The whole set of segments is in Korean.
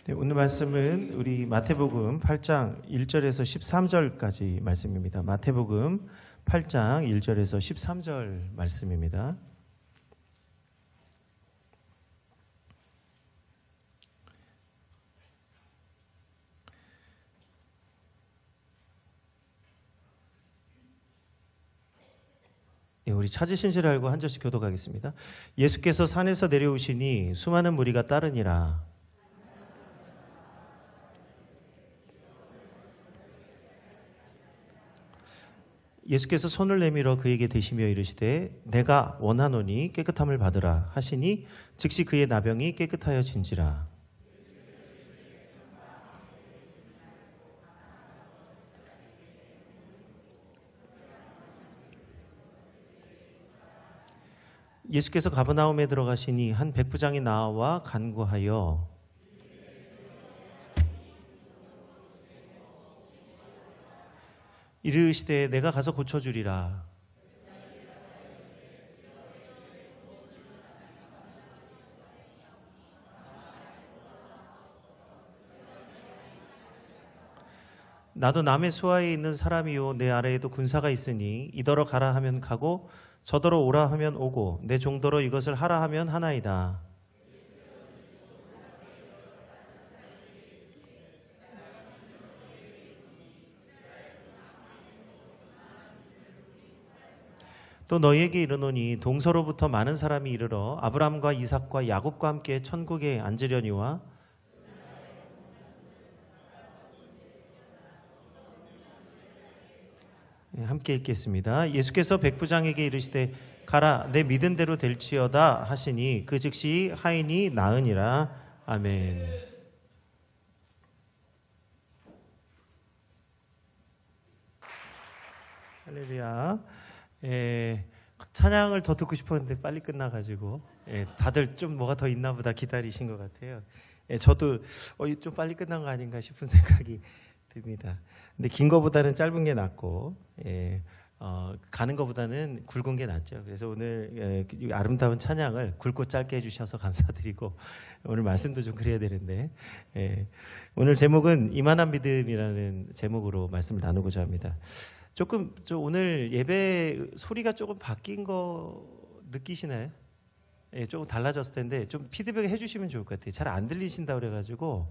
네, 오늘 말씀은 우리 마태복음 8장 1절에서 13절까지 말씀입니다. 마태복음 8장 1절에서 13절 말씀입니다. 네, 우리 찾으신 줄 알고 한 절씩 교독하겠습니다. 예수께서 산에서 내려오시니 수많은 무리가 따르니라. 예수께서 손을 내밀어 그에게 대시며 이르시되 내가 원하노니 깨끗함을 받으라 하시니 즉시 그의 나병이 깨끗하여진지라. 예수께서 가버나움에 들어가시니 한 백부장이 나와 간구하여 이르시되 내가 가서 고쳐주리라. 나도 남의 수하에 있는 사람이요 내 아래에도 군사가 있으니 이더러 가라 하면 가고 저더러 오라 하면 오고 내 종더러 이것을 하라 하면 하나이다. 또 너희에게 이르노니 동서로부터 많은 사람이 이르러 아브라함과 이삭과 야곱과 함께 천국에 앉으려니와 함께 읽겠습니다. 예수께서 백부장에게 이르시되 가라 내 믿은 대로 될지어다 하시니 그 즉시 하인이 나으니라. 아멘. 할렐루야. 찬양을 더 듣고 싶었는데 빨리 끝나가지고 다들 좀 뭐가 더 있나 보다 기다리신 것 같아요. 저도 좀 빨리 끝난 거 아닌가 싶은 생각이 듭니다. 근데 긴 거보다는 짧은 게 낫고 가는 거보다는 굵은 게 낫죠. 그래서 오늘 아름다운 찬양을 굵고 짧게 해주셔서 감사드리고 오늘 말씀도 좀 그래야 되는데 오늘 제목은 이만한 믿음이라는 제목으로 말씀을 나누고자 합니다. 조금 오늘 예배 소리가 조금 바뀐 거 느끼시나요? 조금 달라졌을 텐데 좀 피드백 해주시면 좋을 것 같아요. 잘 안 들리신다 그래가지고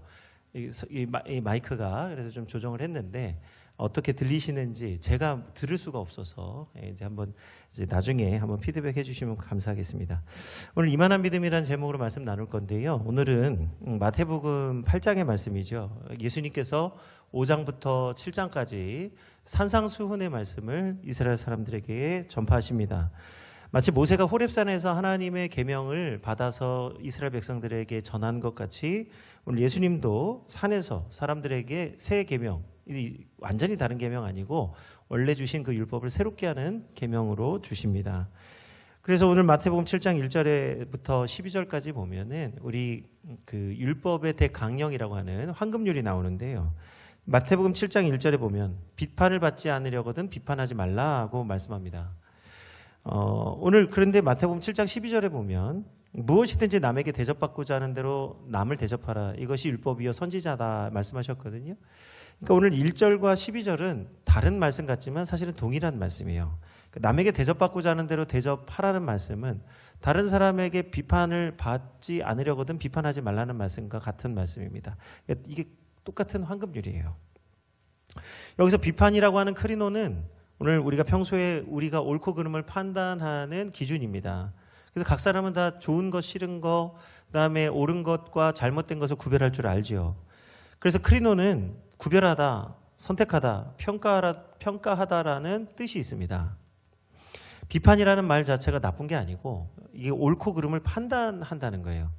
이 마이크가 그래서 좀 조정을 했는데 어떻게 들리시는지 제가 들을 수가 없어서 이제 한번 이제 나중에 한번 피드백 해주시면 감사하겠습니다. 오늘 이만한 믿음이라는 제목으로 말씀 나눌 건데요. 오늘은 마태복음 8장의 말씀이죠. 예수님께서 5장부터 7장까지 산상수훈의 말씀을 이스라엘 사람들에게 전파하십니다. 마치 모세가 호렙산에서 하나님의 계명을 받아서 이스라엘 백성들에게 전한 것 같이 오늘 예수님도 산에서 사람들에게 새 계명, 완전히 다른 계명 아니고 원래 주신 그 율법을 새롭게 하는 계명으로 주십니다. 그래서 오늘 마태복음 7장 1절부터 12절까지 보면은 우리 그 율법의 대강령이라고 하는 황금률이 나오는데요. 마태복음 7장 1절에 보면 비판을 받지 않으려거든 비판하지 말라고 말씀합니다. 오늘 그런데 마태복음 7장 12절에 보면 무엇이든지 남에게 대접받고자 하는 대로 남을 대접하라. 이것이 율법이요 선지자다 말씀하셨거든요. 그러니까 오늘 1절과 12절은 다른 말씀 같지만 사실은 동일한 말씀이에요. 남에게 대접받고자 하는 대로 대접하라는 말씀은 다른 사람에게 비판을 받지 않으려거든 비판하지 말라는 말씀과 같은 말씀입니다. 이게 똑같은 황금률이에요. 여기서 비판이라고 하는 크리노는 오늘 우리가 평소에 우리가 옳고 그름을 판단하는 기준입니다. 그래서 각 사람은 다 좋은 것, 싫은 것, 그다음에 옳은 것과 잘못된 것을 구별할 줄 알지요. 그래서 크리노는 구별하다, 선택하다, 평가하다라는 뜻이 있습니다. 비판이라는 말 자체가 나쁜 게 아니고 이게 옳고 그름을 판단한다는 거예요.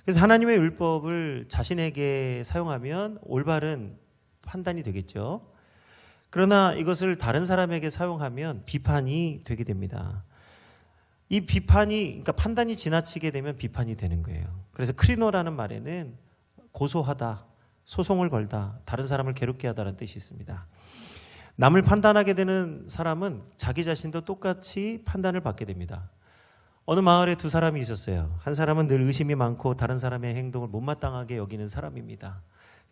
그래서 하나님의 율법을 자신에게 사용하면 올바른 판단이 되겠죠. 그러나 이것을 다른 사람에게 사용하면 비판이 되게 됩니다. 이 비판이, 그러니까 판단이 지나치게 되면 비판이 되는 거예요. 그래서 크리노라는 말에는 고소하다, 소송을 걸다, 다른 사람을 괴롭게 하다는 뜻이 있습니다. 남을 판단하게 되는 사람은 자기 자신도 똑같이 판단을 받게 됩니다. 어느 마을에 두 사람이 있었어요. 한 사람은 늘 의심이 많고 다른 사람의 행동을 못마땅하게 여기는 사람입니다.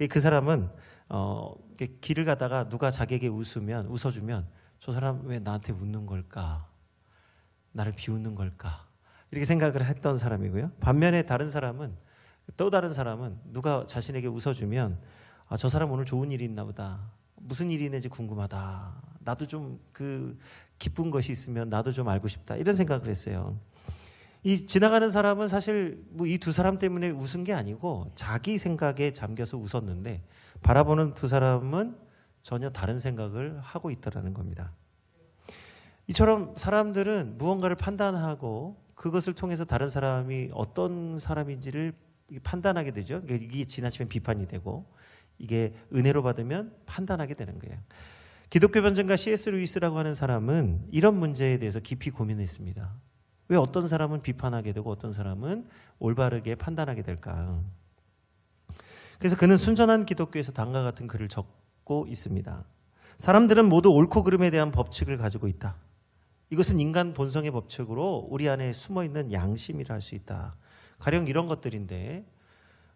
그 사람은 이렇게 길을 가다가 누가 자기에게 웃어주면 저 사람 왜 나한테 웃는 걸까? 나를 비웃는 걸까? 이렇게 생각을 했던 사람이고요. 반면에 또 다른 사람은 누가 자신에게 웃어주면 저 사람 오늘 좋은 일이 있나 보다. 무슨 일이 있는지 궁금하다. 나도 좀 그 기쁜 것이 있으면 나도 좀 알고 싶다. 이런 생각을 했어요. 이 지나가는 사람은 사실 뭐 이 두 사람 때문에 웃은 게 아니고 자기 생각에 잠겨서 웃었는데 바라보는 두 사람은 전혀 다른 생각을 하고 있다는 겁니다. 이처럼 사람들은 무언가를 판단하고 그것을 통해서 다른 사람이 어떤 사람인지를 판단하게 되죠. 이게 지나치면 비판이 되고 이게 은혜로 받으면 판단하게 되는 거예요. 기독교 변증가 C.S. 루이스라고 하는 사람은 이런 문제에 대해서 깊이 고민했습니다. 왜 어떤 사람은 비판하게 되고 어떤 사람은 올바르게 판단하게 될까? 그래서 그는 순전한 기독교에서 다음과 같은 글을 적고 있습니다. 사람들은 모두 옳고 그름에 대한 법칙을 가지고 있다. 이것은 인간 본성의 법칙으로 우리 안에 숨어있는 양심이라 할 수 있다. 가령 이런 것들인데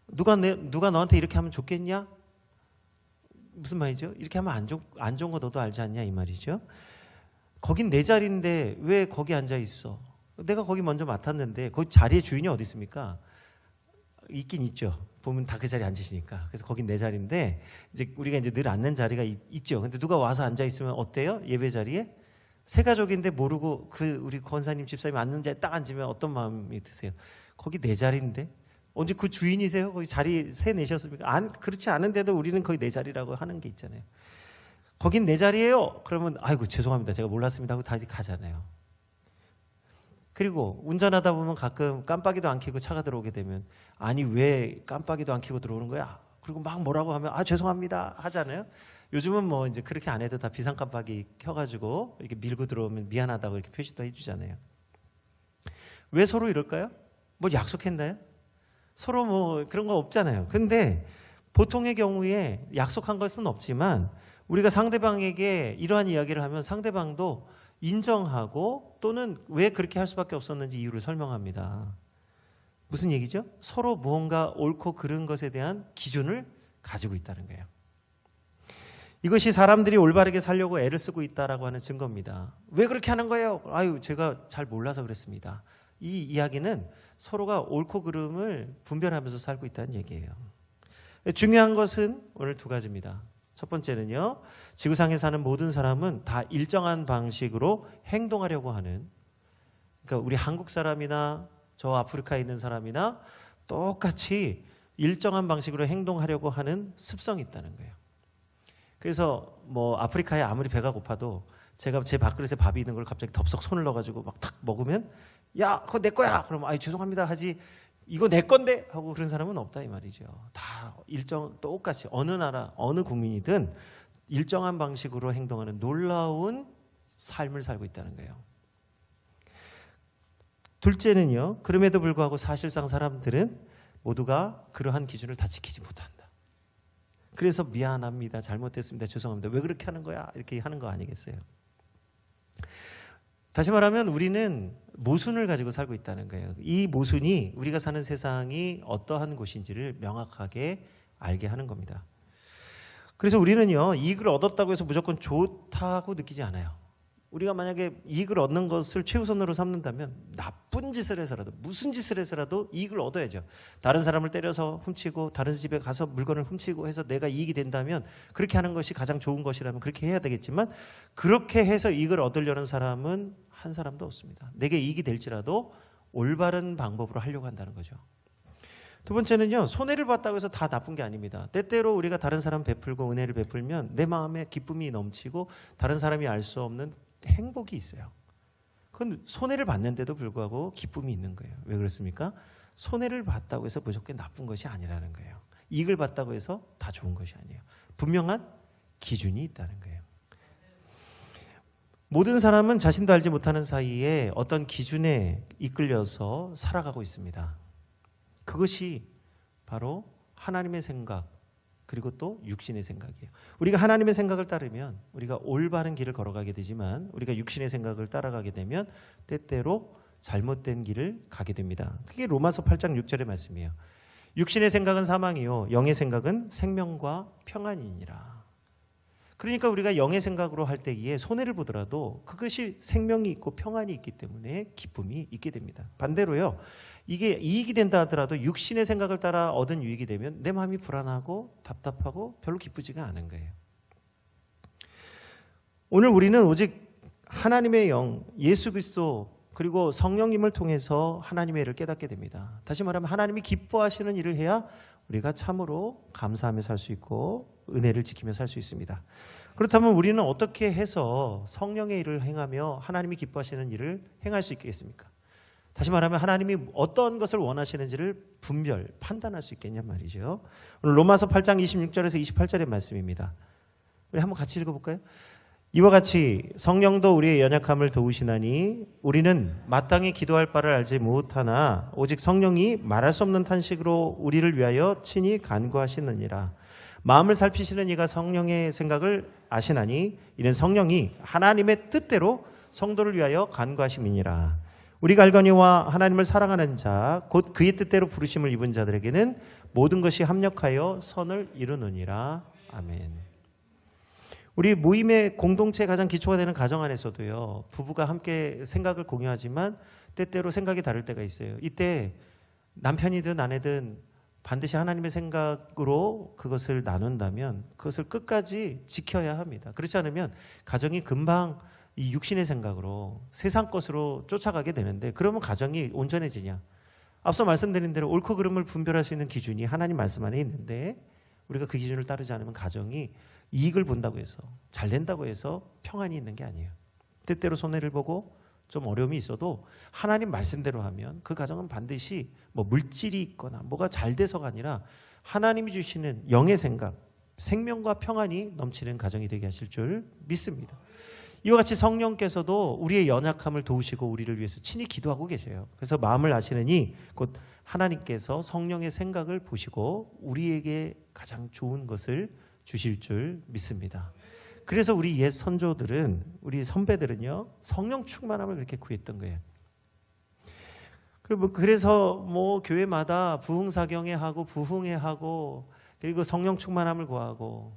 누가 너한테 이렇게 하면 좋겠냐? 무슨 말이죠? 이렇게 하면 안 좋은 거 너도 알지 않냐 이 말이죠. 거긴 내 자리인데 왜 거기 앉아 있어? 내가 거기 먼저 맡았는데 거기 자리의 주인이 어디 있습니까? 있긴 있죠. 보면 다 그 자리에 앉으시니까. 그래서 거긴 내 자리인데 이제 우리가 이제 늘 앉는 자리가 있죠. 근데 누가 와서 앉아 있으면 어때요? 예배 자리에? 새 가족인데 모르고 우리 권사님 집사님 앉는 자리에 딱 앉으면 어떤 마음이 드세요? 거기 내 자리인데? 언제 그 주인이세요? 거기 자리 새 내셨습니까? 그렇지 않은데도 우리는 거기 내 자리라고 하는 게 있잖아요. 거긴 내 자리예요. 그러면 아이고 죄송합니다. 제가 몰랐습니다 하고 다시 가잖아요. 그리고 운전하다 보면 가끔 깜빡이도 안 켜고 차가 들어오게 되면 아니 왜 깜빡이도 안 켜고 들어오는 거야? 그리고 막 뭐라고 하면 죄송합니다 하잖아요. 요즘은 뭐 이제 그렇게 안 해도 다 비상 깜빡이 켜가지고 이렇게 밀고 들어오면 미안하다고 이렇게 표시도 해주잖아요. 왜 서로 이럴까요? 뭐 약속했나요? 서로 뭐 그런 거 없잖아요. 근데 보통의 경우에 약속한 것은 없지만 우리가 상대방에게 이러한 이야기를 하면 상대방도 인정하고 또는 왜 그렇게 할 수밖에 없었는지 이유를 설명합니다. 무슨 얘기죠? 서로 무언가 옳고 그른 것에 대한 기준을 가지고 있다는 거예요. 이것이 사람들이 올바르게 살려고 애를 쓰고 있다라고 하는 증거입니다. 왜 그렇게 하는 거예요? 제가 잘 몰라서 그랬습니다. 이 이야기는 서로가 옳고 그름을 분별하면서 살고 있다는 얘기예요. 중요한 것은 오늘 두 가지입니다. 첫 번째는요, 지구상에 사는 모든 사람은 다 일정한 방식으로 행동하려고 하는, 그러니까 우리 한국 사람이나 저 아프리카에 있는 사람이나 똑같이 일정한 방식으로 행동하려고 하는 습성이 있다는 거예요. 그래서 뭐 아프리카에 아무리 배가 고파도 제가 제 밥그릇에 밥이 있는 걸 갑자기 덥석 손을 넣어가지고 막 탁 먹으면 야 그거 내 거야 그러면 죄송합니다 하지 이거 내 건데 하고 그런 사람은 없다 이 말이죠. 다 똑같이 어느 나라 어느 국민이든 일정한 방식으로 행동하는 놀라운 삶을 살고 있다는 거예요. 둘째는요, 그럼에도 불구하고 사실상 사람들은 모두가 그러한 기준을 다 지키지 못한다. 그래서 미안합니다, 잘못했습니다, 죄송합니다, 왜 그렇게 하는 거야 이렇게 하는 거 아니겠어요? 다시 말하면 우리는 모순을 가지고 살고 있다는 거예요. 이 모순이 우리가 사는 세상이 어떠한 곳인지를 명확하게 알게 하는 겁니다. 그래서 우리는요, 이익을 얻었다고 해서 무조건 좋다고 느끼지 않아요. 우리가 만약에 이익을 얻는 것을 최우선으로 삼는다면 나쁜 짓을 해서라도 무슨 짓을 해서라도 이익을 얻어야죠. 다른 사람을 때려서 훔치고 다른 집에 가서 물건을 훔치고 해서 내가 이익이 된다면 그렇게 하는 것이 가장 좋은 것이라면 그렇게 해야 되겠지만 그렇게 해서 이익을 얻으려는 사람은 한 사람도 없습니다. 내게 이익이 될지라도 올바른 방법으로 하려고 한다는 거죠. 두 번째는요, 손해를 봤다고 해서 다 나쁜 게 아닙니다. 때때로 우리가 다른 사람 베풀고 은혜를 베풀면 내 마음에 기쁨이 넘치고 다른 사람이 알 수 없는 행복이 있어요. 그건 손해를 봤는데도 불구하고 기쁨이 있는 거예요. 왜 그렇습니까? 손해를 봤다고 해서 무조건 나쁜 것이 아니라는 거예요. 이익을 봤다고 해서 다 좋은 것이 아니에요. 분명한 기준이 있다는 거예요. 모든 사람은 자신도 알지 못하는 사이에 어떤 기준에 이끌려서 살아가고 있습니다. 그것이 바로 하나님의 생각 그리고 또 육신의 생각이에요. 우리가 하나님의 생각을 따르면 우리가 올바른 길을 걸어가게 되지만 우리가 육신의 생각을 따라가게 되면 때때로 잘못된 길을 가게 됩니다. 그게 로마서 8장 6절의 말씀이에요. 육신의 생각은 사망이요 영의 생각은 생명과 평안이니라. 그러니까 우리가 영의 생각으로 할 때에 손해를 보더라도 그것이 생명이 있고 평안이 있기 때문에 기쁨이 있게 됩니다. 반대로요, 이게 이익이 된다 하더라도 육신의 생각을 따라 얻은 유익이 되면 내 마음이 불안하고 답답하고 별로 기쁘지가 않은 거예요. 오늘 우리는 오직 하나님의 영, 예수 그리스도 그리고 성령님을 통해서 하나님의 일을 깨닫게 됩니다. 다시 말하면 하나님이 기뻐하시는 일을 해야 우리가 참으로 감사하며 살 수 있고 은혜를 지키며 살 수 있습니다. 그렇다면 우리는 어떻게 해서 성령의 일을 행하며 하나님이 기뻐하시는 일을 행할 수 있겠습니까? 다시 말하면 하나님이 어떤 것을 원하시는지를 분별, 판단할 수 있겠냔 말이죠. 오늘 로마서 8장 26절에서 28절의 말씀입니다. 우리 한번 같이 읽어볼까요? 이와 같이 성령도 우리의 연약함을 도우시나니 우리는 마땅히 기도할 바를 알지 못하나 오직 성령이 말할 수 없는 탄식으로 우리를 위하여 친히 간구하시느니라. 마음을 살피시는 이가 성령의 생각을 아시나니 이는 성령이 하나님의 뜻대로 성도를 위하여 간구하심이니라. 우리가 알거니와 하나님을 사랑하는 자 곧 그의 뜻대로 부르심을 입은 자들에게는 모든 것이 합력하여 선을 이루느니라. 아멘. 우리 모임의 공동체의 가장 기초가 되는 가정 안에서도요, 부부가 함께 생각을 공유하지만 때때로 생각이 다를 때가 있어요. 이때 남편이든 아내든 반드시 하나님의 생각으로 그것을 나눈다면 그것을 끝까지 지켜야 합니다. 그렇지 않으면 가정이 금방 이 육신의 생각으로 세상 것으로 쫓아가게 되는데, 그러면 가정이 온전해지냐? 앞서 말씀드린 대로 옳고 그름을 분별할 수 있는 기준이 하나님 말씀 안에 있는데 우리가 그 기준을 따르지 않으면 가정이 이익을 본다고 해서 잘 된다고 해서 평안이 있는 게 아니에요. 때때로 손해를 보고 좀 어려움이 있어도 하나님 말씀대로 하면 그 가정은 반드시 뭐 물질이 있거나 뭐가 잘 돼서가 아니라 하나님이 주시는 영의 생각, 생명과 평안이 넘치는 가정이 되게 하실 줄 믿습니다. 이와 같이 성령께서도 우리의 연약함을 도우시고 우리를 위해서 친히 기도하고 계세요. 그래서 마음을 아시느니 곧 하나님께서 성령의 생각을 보시고 우리에게 가장 좋은 것을 주실 줄 믿습니다. 그래서 우리 옛 선조들은, 우리 선배들은요, 성령 충만함을 그렇게 구했던 거예요. 그래서 뭐 교회마다 부흥사경회 하고 부흥회 하고 그리고 성령 충만함을 구하고,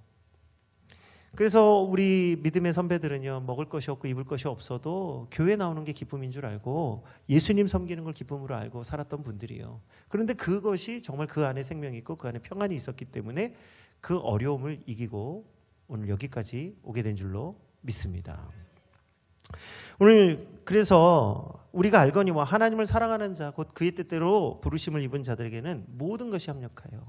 그래서 우리 믿음의 선배들은요, 먹을 것이 없고 입을 것이 없어도 교회 나오는 게 기쁨인 줄 알고 예수님 섬기는 걸 기쁨으로 알고 살았던 분들이에요. 그런데 그것이 정말 그 안에 생명이 있고 그 안에 평안이 있었기 때문에 그 어려움을 이기고 오늘 여기까지 오게 된 줄로 믿습니다. 오늘 그래서 우리가 알거니와 하나님을 사랑하는 자 곧 그의 뜻대로 부르심을 입은 자들에게는 모든 것이 합력하여.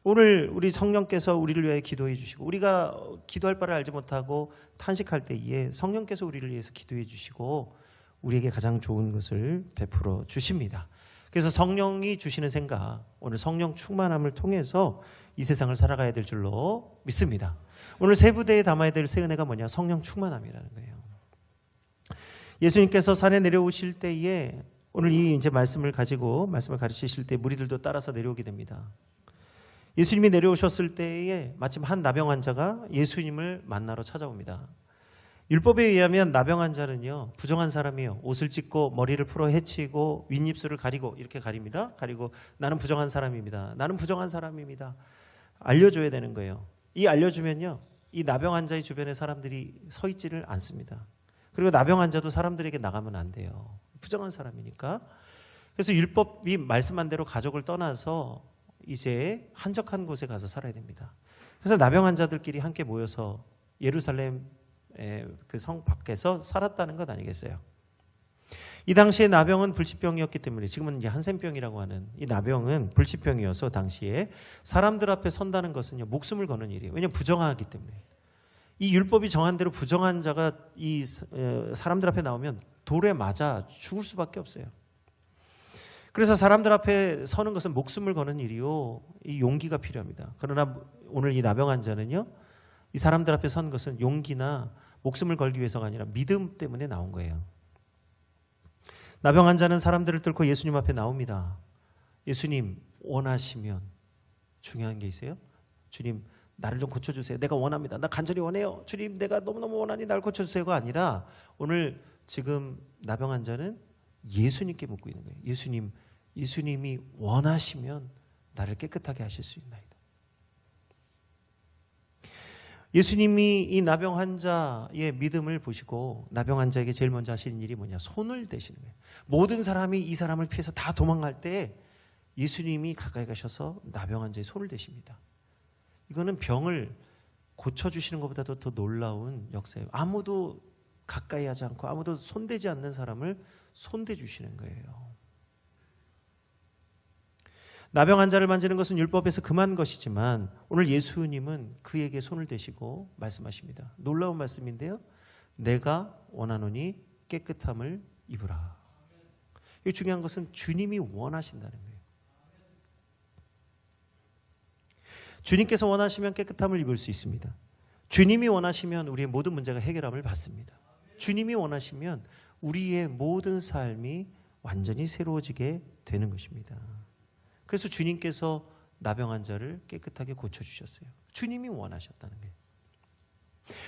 오늘 우리 성령께서 우리를 위하여 기도해 주시고, 우리가 기도할 바를 알지 못하고 탄식할 때에 성령께서 우리를 위해서 기도해 주시고 우리에게 가장 좋은 것을 베풀어 주십니다. 그래서 성령이 주시는 생각, 오늘 성령 충만함을 통해서 이 세상을 살아가야 될 줄로 믿습니다. 오늘 세 부대에 담아야 될 새 은혜가 뭐냐? 성령 충만함이라는 거예요. 예수님께서 산에 내려오실 때에 오늘 이 이제 말씀을 가르치실 때 무리들도 따라서 내려오게 됩니다. 예수님이 내려오셨을 때에 마침 한 나병 환자가 예수님을 만나러 찾아옵니다. 율법에 의하면 나병 환자는요, 부정한 사람이에요. 옷을 찢고 머리를 풀어 헤치고 윗입술을 가리고 이렇게 가립니다. 가리고 나는 부정한 사람입니다. 나는 부정한 사람입니다. 알려줘야 되는 거예요. 이 알려주면요, 이 나병 환자의 주변에 사람들이 서 있지를 않습니다. 그리고 나병 환자도 사람들에게 나가면 안 돼요. 부정한 사람이니까. 그래서 율법이 말씀한 대로 가족을 떠나서 이제 한적한 곳에 가서 살아야 됩니다. 그래서 나병 환자들끼리 함께 모여서 예루살렘 그 성 밖에서 살았다는 것 아니겠어요? 이 당시에 나병은 불치병이었기 때문에, 지금은 이제 한센병이라고 하는 이 나병은 불치병이어서 당시에 사람들 앞에 선다는 것은요, 목숨을 거는 일이에요. 왜냐하면 부정하기 때문에. 이 율법이 정한 대로 부정한 자가 이 사람들 앞에 나오면 돌에 맞아 죽을 수밖에 없어요. 그래서 사람들 앞에 서는 것은 목숨을 거는 일이요, 이 용기가 필요합니다. 그러나 오늘 이 나병 환자는요, 이 사람들 앞에 선 것은 용기나 목숨을 걸기 위해서가 아니라 믿음 때문에 나온 거예요. 나병 환자는 사람들을 뚫고 예수님 앞에 나옵니다. 예수님 원하시면, 중요한 게 있어요. 주님 나를 좀 고쳐주세요. 내가 원합니다. 나 간절히 원해요. 주님 내가 너무너무 원하니 나를 고쳐주세요가 아니라 오늘 지금 나병 환자는 예수님께 묻고 있는 거예요. 예수님이 원하시면 나를 깨끗하게 하실 수 있나이다. 예수님이 이 나병 환자의 믿음을 보시고 나병 환자에게 제일 먼저 하시는 일이 뭐냐? 손을 대시는 거예요. 모든 사람이 이 사람을 피해서 다 도망갈 때 예수님이 가까이 가셔서 나병 환자의 손을 대십니다. 이거는 병을 고쳐주시는 것보다도 더 놀라운 역사예요. 아무도 가까이 하지 않고 아무도 손대지 않는 사람을 손대주시는 거예요. 나병 환자를 만지는 것은 율법에서 금한 것이지만 오늘 예수님은 그에게 손을 대시고 말씀하십니다. 놀라운 말씀인데요. 내가 원하노니 깨끗함을 입으라. 이 중요한 것은 주님이 원하신다는 거예요. 주님께서 원하시면 깨끗함을 입을 수 있습니다. 주님이 원하시면 우리의 모든 문제가 해결함을 받습니다. 주님이 원하시면 우리의 모든 삶이 완전히 새로워지게 되는 것입니다. 그래서 주님께서 나병 환자를 깨끗하게 고쳐주셨어요. 주님이 원하셨다는 거예요.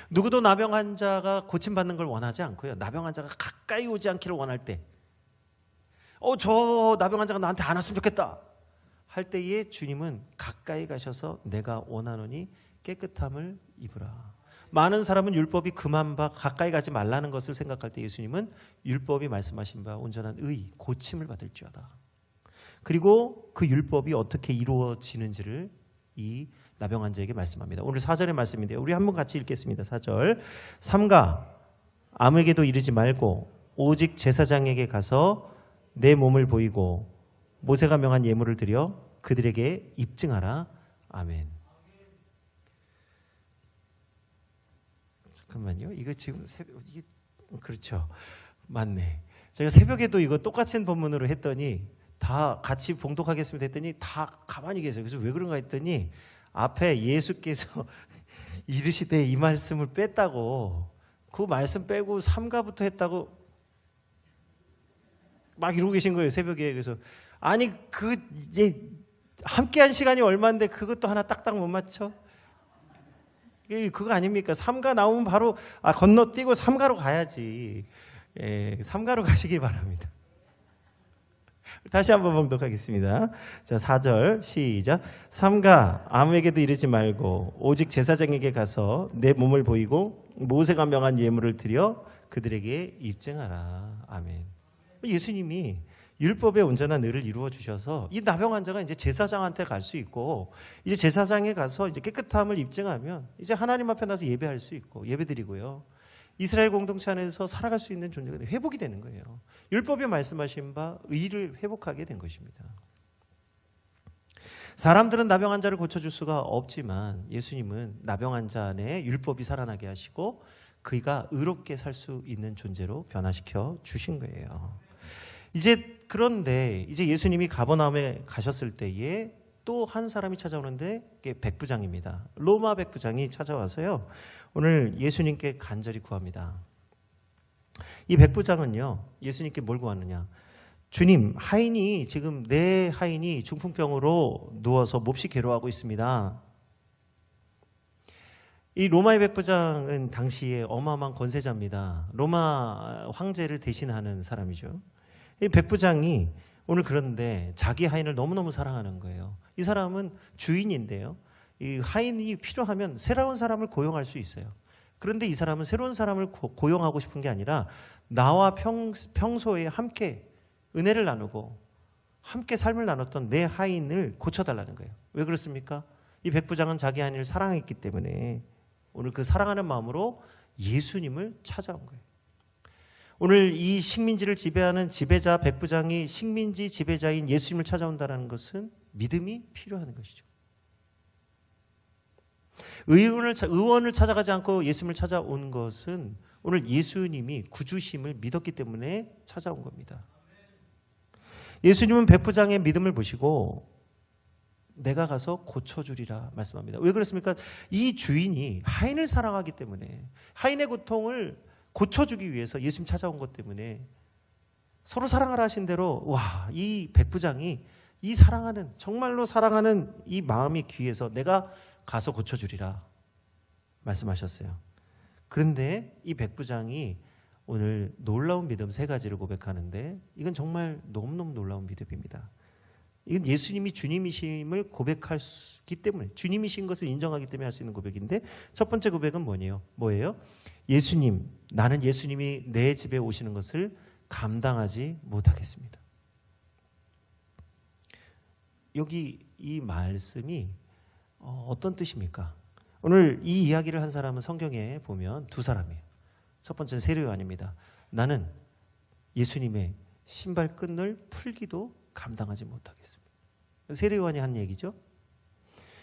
누구도 나병 환자가 고침받는 걸 원하지 않고요. 나병 환자가 가까이 오지 않기를 원할 때 저 나병 환자가 나한테 안 왔으면 좋겠다 할 때에 주님은 가까이 가셔서 내가 원하노니 깨끗함을 입으라. 많은 사람은 율법이 금한 바 가까이 가지 말라는 것을 생각할 때 예수님은 율법이 말씀하신 바 온전한 의, 고침을 받을지어다. 그리고 그 율법이 어떻게 이루어지는지를 이 나병 환자에게 말씀합니다. 오늘 4절의 말씀인데요. 우리 한번 같이 읽겠습니다. 4절. 삼가 아무에게도 이르지 말고 오직 제사장에게 가서 내 몸을 보이고 모세가 명한 예물을 드려 그들에게 입증하라. 아멘. 잠깐만요. 이거 지금 이게 그렇죠. 맞네. 제가 새벽에도 이거 똑같은 본문으로 했더니 다 같이 봉독하겠습니다 했더니 다 가만히 계세요. 그래서 왜 그런가 했더니 앞에 예수께서 이르시되 이 말씀을 뺐다고 그 말씀 빼고 삼가부터 했다고 막 이러고 계신 거예요. 새벽에. 그래서 아니 이제 함께한 시간이 얼마인데 그것도 하나 딱딱 못 맞춰? 그거 아닙니까? 삼가 나오면 바로 건너뛰고 삼가로 가야지. 예, 삼가로 가시기 바랍니다. 다시 한번 봉독하겠습니다. 자, 4절 시작. 삼가 아무에게도 이르지 말고 오직 제사장에게 가서 내 몸을 보이고 모세가 명한 예물을 드려 그들에게 입증하라. 아멘. 예수님이 율법의 온전한 의를 이루어 주셔서 이 나병 환자가 이제 제사장한테 갈 수 있고 이제 제사장에 가서 이제 깨끗함을 입증하면 이제 하나님 앞에 나서 예배할 수 있고 예배드리고요. 이스라엘 공동체 안에서 살아갈 수 있는 존재가 회복이 되는 거예요. 율법이 말씀하신 바 의를 회복하게 된 것입니다. 사람들은 나병 환자를 고쳐줄 수가 없지만 예수님은 나병 환자 안에 율법이 살아나게 하시고 그가 의롭게 살 수 있는 존재로 변화시켜 주신 거예요. 그런데 이제 예수님이 가버나움에 가셨을 때에 또 한 사람이 찾아오는데 그게 백부장입니다. 로마 백부장이 찾아와서요. 오늘 예수님께 간절히 구합니다. 이 백부장은요. 예수님께 뭘 구하느냐. 주님, 지금 내 하인이 중풍병으로 누워서 몹시 괴로워하고 있습니다. 이 로마의 백부장은 당시에 어마어마한 권세자입니다. 로마 황제를 대신하는 사람이죠. 이 백부장이 오늘 그런데 자기 하인을 너무너무 사랑하는 거예요. 이 사람은 주인인데요. 이 하인이 필요하면 새로운 사람을 고용할 수 있어요. 그런데 이 사람은 새로운 사람을 고용하고 싶은 게 아니라 나와 평소에 함께 은혜를 나누고 함께 삶을 나눴던 내 하인을 고쳐달라는 거예요. 왜 그렇습니까? 이 백부장은 자기 하인을 사랑했기 때문에 오늘 그 사랑하는 마음으로 예수님을 찾아온 거예요. 오늘 이 식민지를 지배하는 지배자 백부장이 식민지 지배자인 예수님을 찾아온다는 것은 믿음이 필요한 것이죠. 의원을 찾아가지 않고 예수님을 찾아온 것은 오늘 예수님이 구주심을 믿었기 때문에 찾아온 겁니다. 예수님은 백부장의 믿음을 보시고 내가 가서 고쳐주리라 말씀합니다. 왜 그렇습니까? 이 주인이 하인을 사랑하기 때문에 하인의 고통을 고쳐주기 위해서 예수님 찾아온 것 때문에 서로 사랑하라 하신 대로 이 백부장이 이 정말로 사랑하는 이 마음이 귀해서 내가 가서 고쳐주리라 말씀하셨어요. 그런데 이 백부장이 오늘 놀라운 믿음 3가지를 고백하는데 이건 정말 너무너무 놀라운 믿음입니다. 이건 예수님이 주님이심을 고백하기 때문에, 주님이신 것을 인정하기 때문에 할 수 있는 고백인데, 첫 번째 고백은 뭐예요? 예수님, 나는 예수님이 내 집에 오시는 것을 감당하지 못하겠습니다. 여기 이 말씀이 어떤 뜻입니까? 오늘 이 이야기를 한 사람은 성경에 보면 2사람이에요. 첫 번째는 세례요한입니다. 나는 예수님의 신발끈을 풀기도 감당하지 못하겠습니다. 세례요한이 한 얘기죠.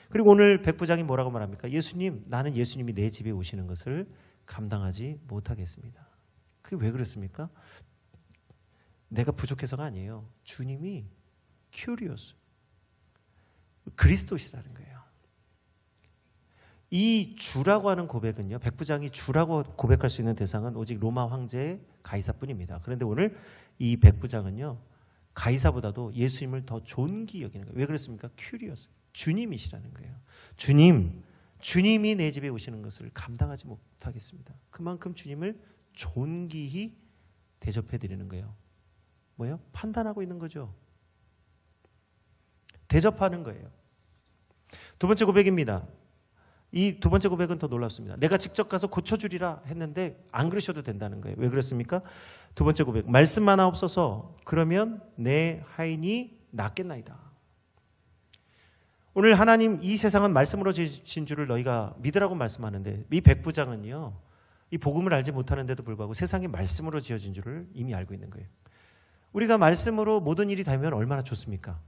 그리고 오늘 백부장이 뭐라고 말합니까? 예수님, 나는 예수님이 내 집에 오시는 것을 감당하지 못하겠습니다. 그게 왜 그렇습니까? 내가 부족해서가 아니에요. 주님이 큐리오스, 그리스도시라는 거예요. 이 주라고 하는 고백은요, 백부장이 주라고 고백할 수 있는 대상은 오직 로마 황제 가이사뿐입니다. 그런데 오늘 이 백부장은요, 가이사보다도 예수님을 더 존귀 여기는 거예요. 왜 그렇습니까? 큐리오스, 주님이시라는 거예요. 주님이 내 집에 오시는 것을 감당하지 못하겠습니다. 그만큼 주님을 존귀히 대접해 드리는 거예요. 뭐예요? 판단하고 있는 거죠. 대접하는 거예요. 2번째 고백입니다. 이 2번째 고백은 더 놀랍습니다. 내가 직접 가서 고쳐주리라 했는데 안 그러셔도 된다는 거예요. 왜 그렇습니까? 2번째 고백, 말씀만 하옵소서. 그러면 내 하인이 낫겠나이다. 오늘 하나님 이 세상은 말씀으로 지으신 줄을 너희가 믿으라고 말씀하는데, 이 백부장은요, 이 복음을 알지 못하는데도 불구하고 세상이 말씀으로 지어진 줄을 이미 알고 있는 거예요. 우리가 말씀으로 모든 일이 되면 얼마나 좋습니까?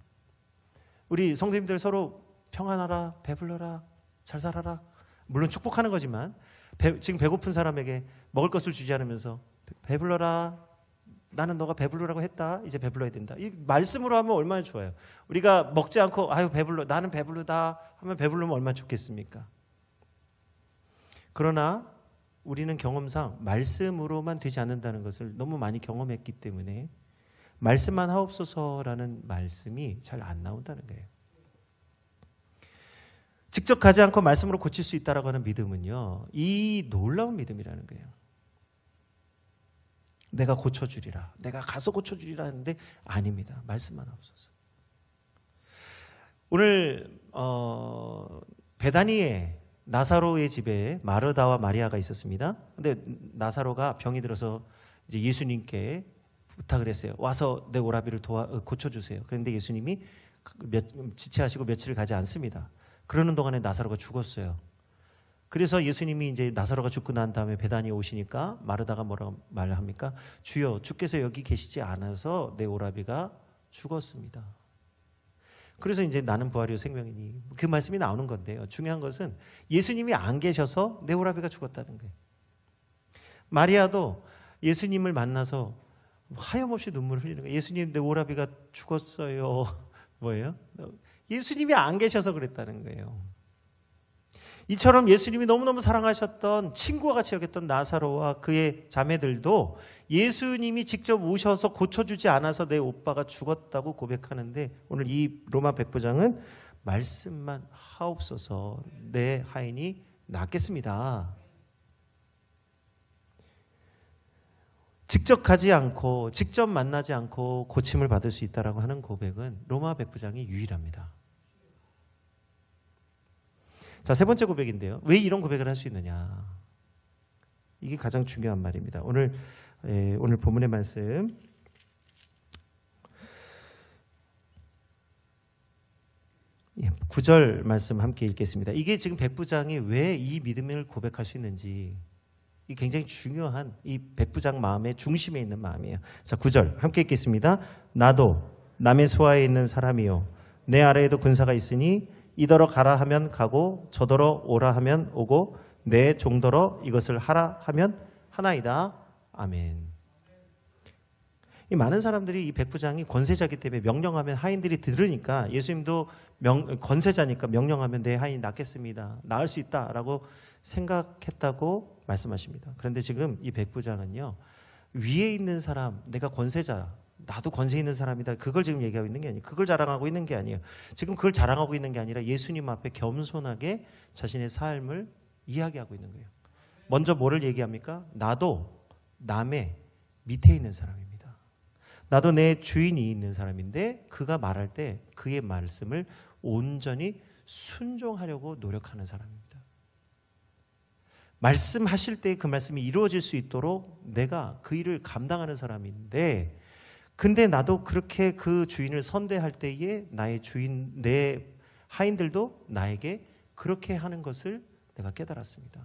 우리 성도님들 서로 평안하라, 배불러라, 잘 살아라. 물론 축복하는 거지만 지금 배고픈 사람에게 먹을 것을 주지 않으면서 배불러라, 나는 너가 배불러라고 했다, 이제 배불러야 된다. 이 말씀으로 하면 얼마나 좋아요. 우리가 먹지 않고 아유 배불러, 나는 배불르다 하면 배불르면 얼마나 좋겠습니까? 그러나 우리는 경험상 말씀으로만 되지 않는다는 것을 너무 많이 경험했기 때문에 말씀만 하옵소서라는 말씀이 잘 안 나온다는 거예요. 직접 가지 않고 말씀으로 고칠 수 있다라고 하는 믿음은요, 이 놀라운 믿음이라는 거예요. 내가 고쳐주리라, 내가 가서 고쳐주리라 하는데 아닙니다. 말씀만 하옵소서. 오늘 베다니에 나사로의 집에 마르다와 마리아가 있었습니다. 근데 나사로가 병이 들어서 이제 예수님께 부탁을 했어요. 와서 내 오라비를 고쳐주세요. 그런데 예수님이 지체하시고 며칠을 가지 않습니다. 그러는 동안에 나사로가 죽었어요. 그래서 예수님이 이제 나사로가 죽고 난 다음에 베다니에 오시니까 마르다가 뭐라고 말합니까? 주여, 주께서 여기 계시지 않아서 내 오라비가 죽었습니다. 그래서 이제 나는 부활이요 생명이니, 그 말씀이 나오는 건데요. 중요한 것은 예수님이 안 계셔서 내 오라비가 죽었다는 거예요. 마리아도 예수님을 만나서 하염없이 눈물을 흘리는 거예요. 예수님, 내 오라비가 죽었어요. 뭐예요? 예수님이 안 계셔서 그랬다는 거예요. 이처럼 예수님이 너무너무 사랑하셨던 친구와 같이 여겼던 나사로와 그의 자매들도 예수님이 직접 오셔서 고쳐주지 않아서 내 오빠가 죽었다고 고백하는데, 오늘 이 로마 백부장은 말씀만 하옵소서, 내 하인이 낫겠습니다. 직접 가지 않고 직접 만나지 않고 고침을 받을 수 있다라고 하는 고백은 로마 백부장이 유일합니다. 자, 3번째 고백인데요. 왜 이런 고백을 할 수 있느냐? 이게 가장 중요한 말입니다. 오늘 본문의 말씀 9절 말씀 함께 읽겠습니다. 이게 지금 백부장이 왜 이 믿음을 고백할 수 있는지, 이 굉장히 중요한 이 백부장 마음의 중심에 있는 마음이에요. 자, 9절 함께 읽겠습니다. 나도 남의 수하에 있는 사람이요, 내 아래에도 군사가 있으니 이더러 가라 하면 가고 저더러 오라 하면 오고 내 종더러 이것을 하라 하면 하나이다. 아멘. 이 많은 사람들이 이 백부장이 권세자이기 때문에 명령하면 하인들이 들으니까, 예수님도 권세자니까 명령하면 내 하인이 낫겠습니다, 나을 수 있다라고 생각했다고 말씀하십니다. 그런데 지금 이 백부장은요, 위에 있는 사람, 내가 권세자, 나도 권세 있는 사람이다, 그걸 지금 얘기하고 있는 게 아니에요. 그걸 자랑하고 있는 게 아니에요. 지금 그걸 자랑하고 있는 게 아니라 예수님 앞에 겸손하게 자신의 삶을 이야기하고 있는 거예요. 먼저 뭐를 얘기합니까? 나도 남의 밑에 있는 사람입니다. 나도 내 주인이 있는 사람인데 그가 말할 때 그의 말씀을 온전히 순종하려고 노력하는 사람입니다. 말씀하실 때 그 말씀이 이루어질 수 있도록 내가 그 일을 감당하는 사람인데, 근데 나도 그렇게 그 주인을 선대할 때에 나의 주인, 내 하인들도 나에게 그렇게 하는 것을 내가 깨달았습니다.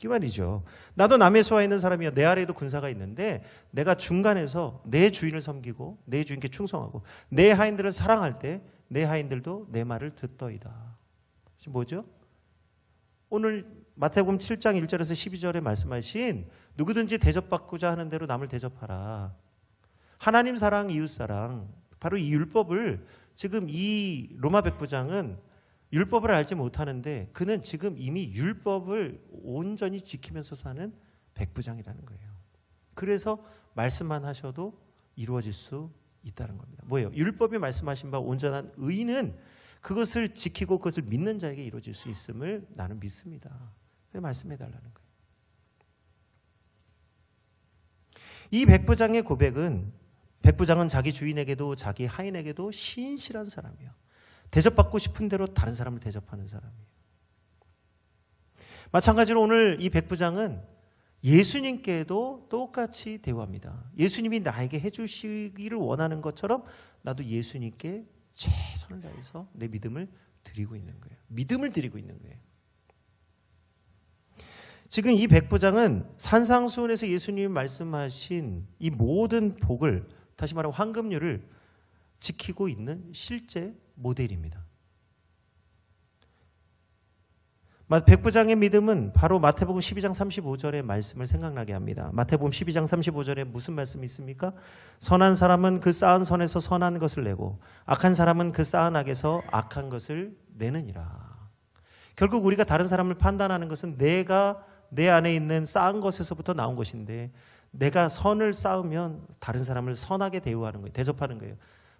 이 말이죠. 나도 남의 소하에 있는 사람이야. 내 아래에도 군사가 있는데 내가 중간에서 내 주인을 섬기고 내 주인께 충성하고 내 하인들을 사랑할 때 내 하인들도 내 말을 듣더이다. 지금 뭐죠? 오늘 마태복음 7장 1절에서 12절에 말씀하신 누구든지 대접받고자 하는 대로 남을 대접하라. 하나님 사랑, 이웃 사랑, 바로 이 율법을 지금 이 로마 백부장은 율법을 알지 못하는데 그는 지금 이미 율법을 온전히 지키면서 사는 백부장이라는 거예요. 그래서 말씀만 하셔도 이루어질 수 있다는 겁니다. 뭐예요? 율법이 말씀하신 바 온전한 의는 그것을 지키고 그것을 믿는 자에게 이루어질 수 있음을 나는 믿습니다. 그래서 말씀해달라는 거예요. 이 백부장의 고백은, 백부장은 자기 주인에게도 자기 하인에게도 신실한 사람이에요. 대접받고 싶은 대로 다른 사람을 대접하는 사람이에요. 마찬가지로 오늘 이 백부장은 예수님께도 똑같이 대우합니다. 예수님이 나에게 해주시기를 원하는 것처럼 나도 예수님께 최선을 다해서 내 믿음을 드리고 있는 거예요. 믿음을 드리고 있는 거예요. 지금 이 백부장은 산상수훈에서 예수님이 말씀하신 이 모든 복을, 다시 말하면 황금률을 지키고 있는 실제 모델입니다. 백부장의 믿음은 바로 마태복음 12장 35절의 말씀을 생각나게 합니다. 마태복음 12장 35절에 무슨 말씀이 있습니까? 선한 사람은 그 쌓은 선에서 선한 것을 내고 악한 사람은 그 쌓은 악에서 악한 것을 내느니라. 결국 우리가 다른 사람을 판단하는 것은 내가 내 안에 있는 쌓은 것에서부터 나온 것인데, 내가 선을 쌓으면 다른 사람을 선하게 대우하는 거예요. 대접하는 거예요.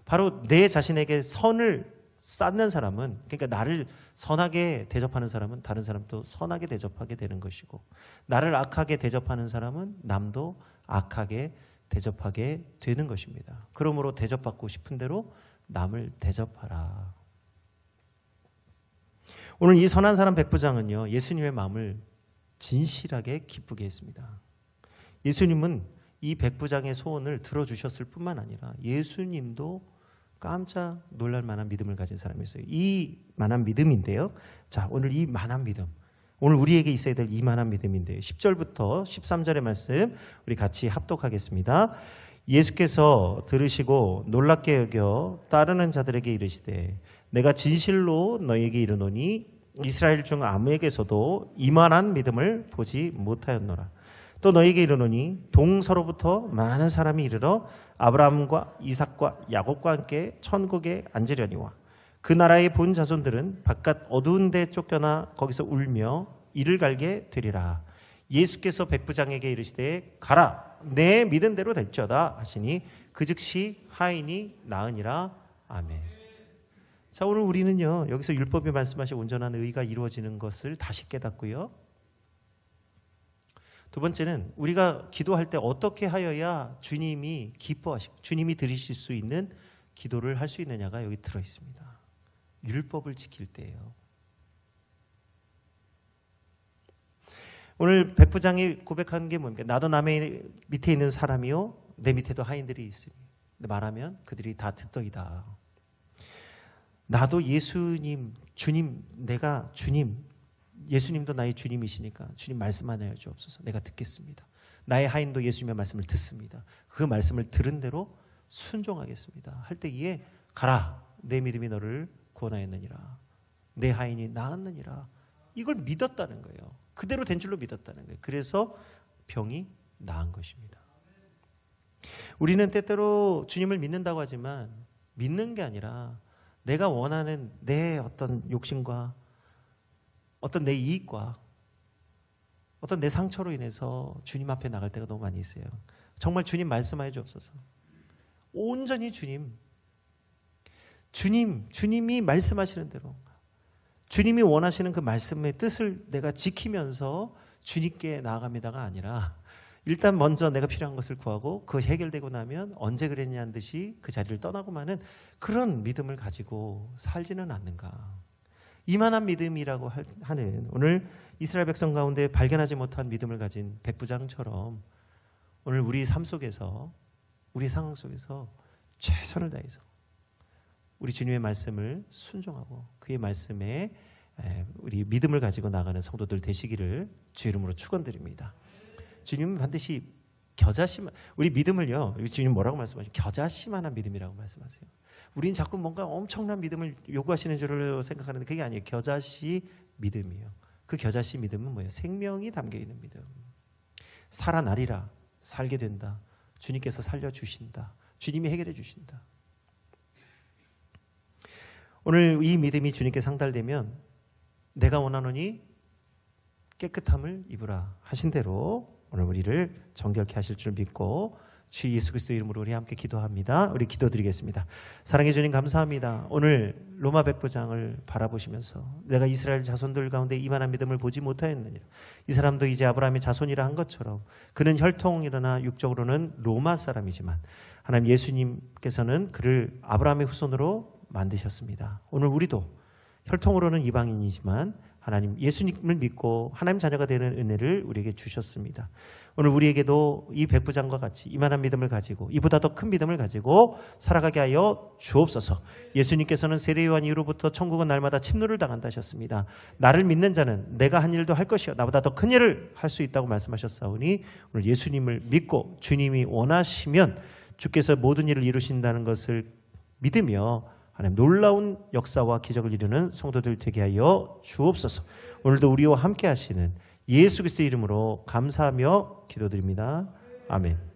바로 내 자신에게 선을 쌓는 사람은, 그러니까 나를 선하게 대접하는 사람은 다른 사람도 선하게 대접하게 되는 것이고, 나를 악하게 대접하는 사람은 남도 악하게 대접하게 되는 것입니다. 그러므로 대접받고 싶은 대로 남을 대접하라. 오늘 이 선한 사람 백부장은요, 예수님의 마음을 진실하게 기쁘게 했습니다. 예수님은 이 백부장의 소원을 들어주셨을 뿐만 아니라 예수님도 깜짝 놀랄 만한 믿음을 가진 사람이었어요. 이 만한 믿음인데요. 자, 오늘 이 만한 믿음, 오늘 우리에게 있어야 될 이 만한 믿음인데요. 10절부터 13절의 말씀 우리 같이 합독하겠습니다. 예수께서 들으시고 놀랍게 여겨 따르는 자들에게 이르시되, 내가 진실로 너희에게 이르노니 이스라엘 중 아무에게서도 이만한 믿음을 보지 못하였노라. 또 너희에게 이르노니 동서로부터 많은 사람이 이르러 아브라함과 이삭과 야곱과 함께 천국에 앉으려니와 그 나라의 본 자손들은 바깥 어두운 데 쫓겨나 거기서 울며 이를 갈게 되리라. 예수께서 백부장에게 이르시되 가라, 내 믿은 대로 될지어다 하시니 그 즉시 하인이 나으니라. 아멘. 자, 오늘 우리는요, 여기서 율법이 말씀하신 온전한 의가 이루어지는 것을 다시 깨닫고요, 두 번째는 우리가 기도할 때 어떻게 하여야 주님이 기뻐하시고 주님이 들으실 수 있는 기도를 할 수 있느냐가 여기 들어 있습니다. 율법을 지킬 때예요. 오늘 백부장이 고백한 게 뭡니까? 나도 남의 밑에 있는 사람이요 내 밑에도 하인들이 있으니 말하면 그들이 다 듣더이다. 나도 예수님, 주님, 내가 주님, 예수님도 나의 주님이시니까 주님 말씀 하나 해주옵소서. 내가 듣겠습니다. 나의 하인도 예수님의 말씀을 듣습니다. 그 말씀을 들은 대로 순종하겠습니다. 할 때에 가라, 내 믿음이 너를 구원하였느니라. 내 하인이 나았느니라. 이걸 믿었다는 거예요. 그대로 된 줄로 믿었다는 거예요. 그래서 병이 나은 것입니다. 우리는 때때로 주님을 믿는다고 하지만 믿는 게 아니라 내가 원하는 내 어떤 욕심과 어떤 내 이익과 어떤 내 상처로 인해서 주님 앞에 나갈 때가 너무 많이 있어요. 정말 주님 말씀하여 주옵소서. 온전히 주님이 말씀하시는 대로, 주님이 원하시는 그 말씀의 뜻을 내가 지키면서 주님께 나아갑니다가 아니라 일단 먼저 내가 필요한 것을 구하고 그것이 해결되고 나면 언제 그랬냐는 듯이 그 자리를 떠나고 마는 그런 믿음을 가지고 살지는 않는가. 이만한 믿음이라고 하는 오늘 이스라엘 백성 가운데 발견하지 못한 믿음을 가진 백부장처럼 오늘 우리 삶 속에서 우리 상황 속에서 최선을 다해서 우리 주님의 말씀을 순종하고 그의 말씀에 우리 믿음을 가지고 나가는 성도들 되시기를 주 이름으로 축원드립니다. 주님은 반드시 겨자씨만, 우리 믿음을요, 주님 뭐라고 말씀하시죠? 겨자씨만한 믿음이라고 말씀하세요. 우린 자꾸 뭔가 엄청난 믿음을 요구하시는 줄로 생각하는데 그게 아니에요. 겨자씨 믿음이에요. 그 겨자씨 믿음은 뭐예요? 생명이 담겨 있는 믿음. 살아나리라, 살게 된다. 주님께서 살려주신다. 주님이 해결해 주신다. 오늘 이 믿음이 주님께 상달되면 내가 원하노니 깨끗함을 입으라 하신 대로 오늘 우리를 정결케 하실 줄 믿고 주 예수 그리스도 이름으로 우리 함께 기도합니다. 우리 기도드리겠습니다. 사랑해 주님 감사합니다. 오늘 로마 백부장을 바라보시면서 내가 이스라엘 자손들 가운데 이만한 믿음을 보지 못하였느니라. 이 사람도 이제 아브라함의 자손이라 한 것처럼 그는 혈통이러나 육적으로는 로마 사람이지만 하나님 예수님께서는 그를 아브라함의 후손으로 만드셨습니다. 오늘 우리도 혈통으로는 이방인이지만 하나님 예수님을 믿고 하나님 자녀가 되는 은혜를 우리에게 주셨습니다. 오늘 우리에게도 이 백부장과 같이 이만한 믿음을 가지고 이보다 더 큰 믿음을 가지고 살아가게 하여 주옵소서. 예수님께서는 세례요한 이후로부터 천국은 날마다 침노를 당한다 하셨습니다. 나를 믿는 자는 내가 한 일도 할 것이요 나보다 더 큰 일을 할 수 있다고 말씀하셨사오니 오늘 예수님을 믿고 주님이 원하시면 주께서 모든 일을 이루신다는 것을 믿으며 하나님 놀라운 역사와 기적을 이루는 성도들 되게 하여 주옵소서. 오늘도 우리와 함께 하시는 예수 그리스도 이름으로 감사하며 기도드립니다. 아멘.